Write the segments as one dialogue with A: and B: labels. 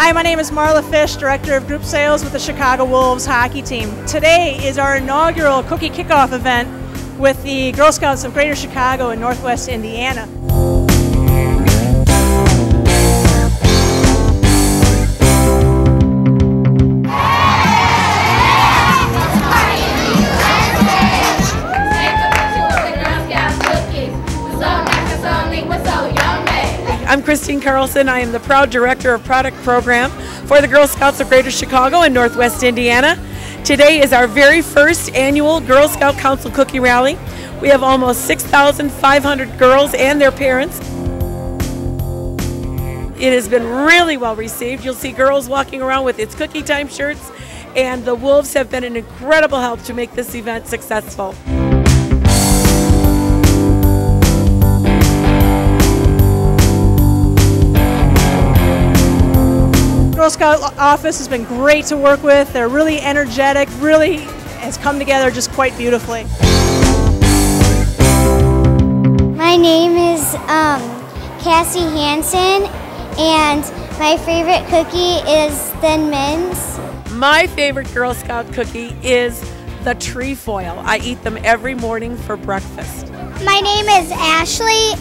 A: Hi, my name is Marla Fish, Director of Group Sales with the Chicago Wolves hockey team. Today is our inaugural cookie kickoff event with the Girl Scouts of Greater Chicago and Northwest Indiana.
B: I'm Christine Carlson. I am the proud Director of Product Program for the Girl Scouts of Greater Chicago and Northwest Indiana. Today is our very first annual Girl Scout Council Cookie Rally. We have almost 6,500 girls and their parents. It has been really well received. You'll see girls walking around with It's Cookie Time shirts, and the Wolves have been an incredible help to make this event successful.
A: Girl Scout office has been great to work with. They're really energetic, really has come together just quite beautifully.
C: My name is Cassie Hansen, and my favorite cookie is Thin Mints.
B: My favorite Girl Scout cookie is the trefoil. I eat them every morning for breakfast.
C: My name is Ashley.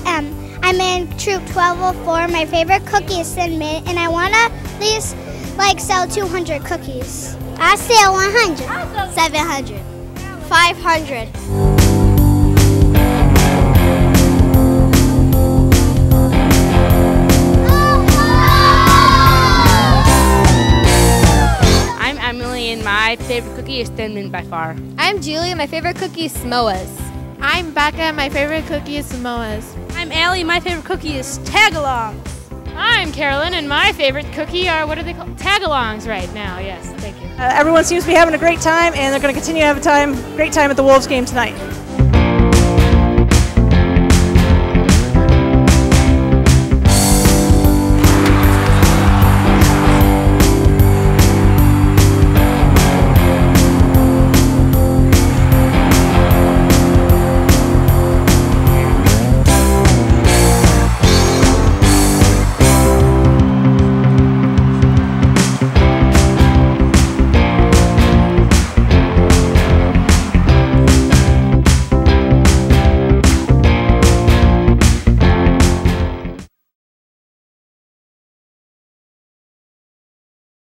C: I'm in Troop 1204. My favorite cookie is Thin Mint, and I want to at least sell 200 cookies. I sell 100, 700, 500.
D: I'm Emily, and my favorite cookie is Thin Mint by far.
E: I'm Julie, and my favorite cookie is Samoa's.
F: I'm Becca, my favorite cookie is Samoa's.
G: I'm Allie, my favorite cookie is Tagalongs.
F: I'm Carolyn, and my favorite cookie are, what are they called? Tagalongs right now, yes, thank you.
A: Everyone seems to be having a great time, and they're going to continue to have a great time at the Wolves game tonight.